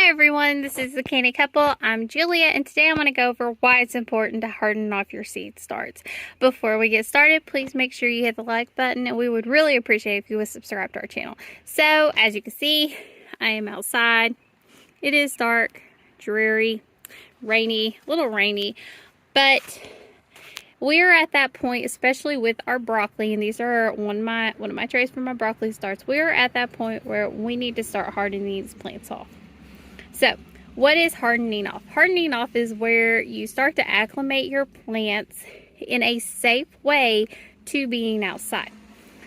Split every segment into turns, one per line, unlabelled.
Hi everyone, this is the Canny Couple. I'm Julia, and today I'm going to go over why it's important to harden off your seed starts. Before we get started, please make sure you hit the like button, and we would really appreciate if you would subscribe to our channel. So, as you can see, I am outside. It is dark, dreary, rainy, a little rainy, but we're at that point, especially with our broccoli, and these are one of my trays for my broccoli starts. We're at that point where we need to start hardening these plants off. So, what is hardening off? Hardening off is where you start to acclimate your plants in a safe way to being outside.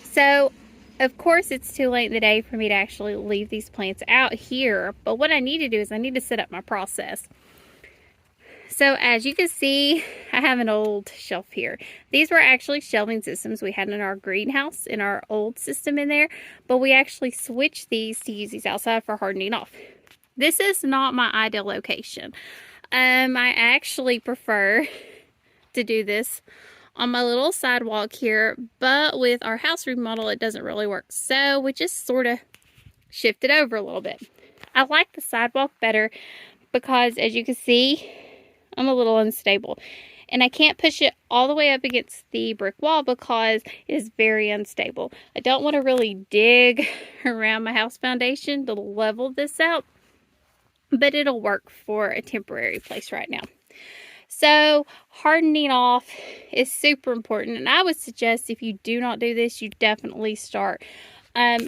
So, of course, it's too late in the day for me to actually leave these plants out here, but what I need to do is I need to set up my process. So as you can see, I have an old shelf here. These were actually shelving systems we had in our greenhouse, in our old system in there, but we actually switched these to use these outside for hardening off. This is not my ideal location. I actually prefer to do this on my little sidewalk here, but with our house remodel, it doesn't really work. So we just sort of shifted over a little bit. I like the sidewalk better because, as you can see, I'm a little unstable. And I can't push it all the way up against the brick wall because it is very unstable. I don't want to really dig around my house foundation to level this out, but it'll work for a temporary place right now. So hardening off is super important, and I would suggest if you do not do this, you definitely start.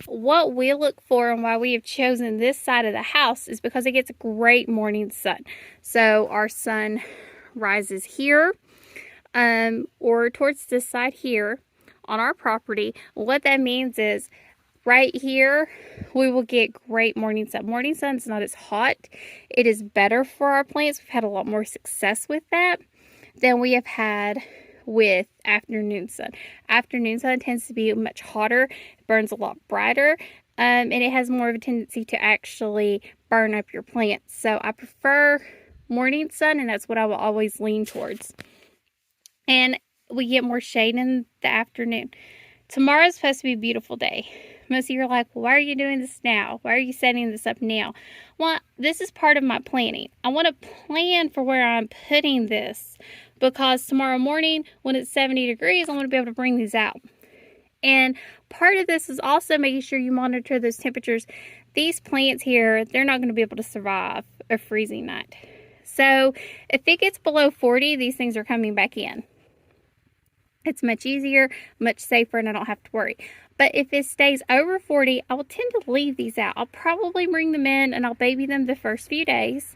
What we look for and why we have chosen this side of the house is because it gets a great morning sun. So our sun rises here or towards this side here on our property. What that means is right here we will get great morning sun. Morning sun is not as hot. It is better for our plants. We've had a lot more success with that than we have had with afternoon sun. Afternoon sun tends to be much hotter, it burns a lot brighter, and it has more of a tendency to actually burn up your plants. So I prefer morning sun, and that's what I will always lean towards. And we get more shade in the afternoon. Tomorrow's supposed to be a beautiful day. Most of you are like, well, why are you doing this now? Why are you setting this up now? Well, this is part of my planning. I want to plan for where I'm putting this, because tomorrow morning when it's 70 degrees, I want to be able to bring these out. And part of this is also making sure you monitor those temperatures. These plants here, they're not going to be able to survive a freezing night. So if it gets below 40, these things are coming back in. It's much easier, much safer, and I don't have to worry. But if it stays over 40, I will tend to leave these out. I'll probably bring them in and I'll baby them the first few days.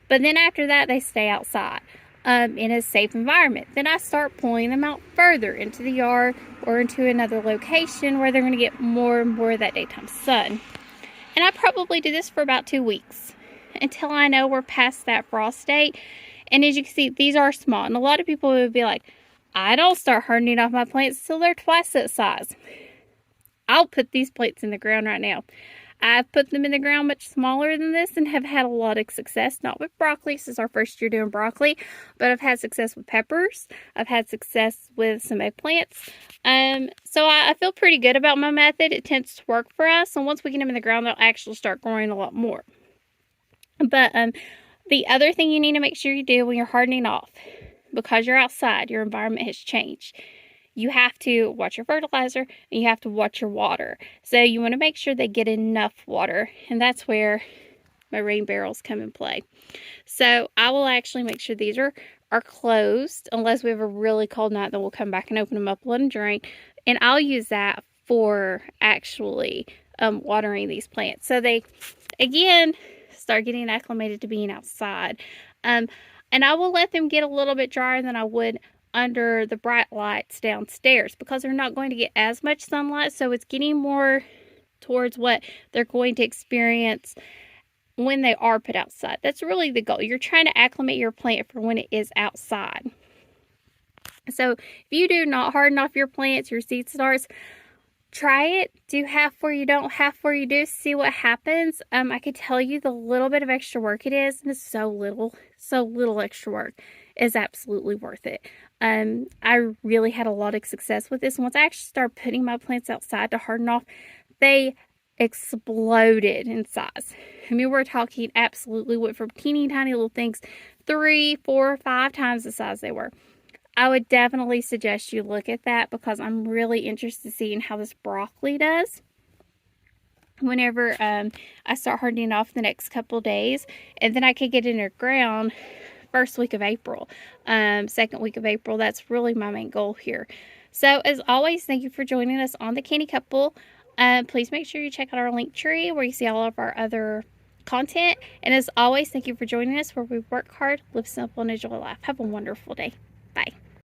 But then after that, they stay outside in a safe environment. Then I start pulling them out further into the yard or into another location where they're going to get more and more of that daytime sun. And I probably do this for about 2 weeks until I know we're past that frost date. And as you can see, these are small. And a lot of people would be like, I don't start hardening off my plants until they're twice that size. I'll put these plants in the ground right now. I've put them in the ground much smaller than this and have had a lot of success. Not with broccoli, this is our first year doing broccoli, but I've had success with peppers. I've had success with some eggplants. So I feel pretty good about my method. It tends to work for us, and once we get them in the ground, they'll actually start growing a lot more. But the other thing you need to make sure you do when you're hardening off, because you're outside, your environment has changed. You have to watch your fertilizer and you have to watch your water. So you want to make sure they get enough water, and that's where my rain barrels come in play. So I will actually make sure these are closed unless we have a really cold night. Then we'll come back and open them up, let them drain, and I'll use that for actually watering these plants. So they, again, start getting acclimated to being outside. And I will let them get a little bit drier than I would under the bright lights downstairs, because they're not going to get as much sunlight, so it's getting more towards what they're going to experience when they are put outside. That's really the goal. You're trying to acclimate your plant for when it is outside. So if you do not harden off your plants, your seed starts, try it. Do half where you don't, half where you do. See what happens. I could tell you the little bit of extra work it is, and it's so little extra work, is absolutely worth it. I really had a lot of success with this. Once I actually started putting my plants outside to harden off, they exploded in size. I mean, we're talking absolutely went from teeny tiny little things 3, 4, 5 times the size they were. I would definitely suggest you look at that because I'm really interested in seeing how this broccoli does whenever I start hardening off the next couple days, and then I could get in the ground first week of April, second week of April. That's really my main goal here. So as always, thank you for joining us on the Canny Couple. Please make sure you check out our link tree where you see all of our other content. And as always, thank you for joining us where we work hard, live simple, and enjoy life. Have a wonderful day. Bye.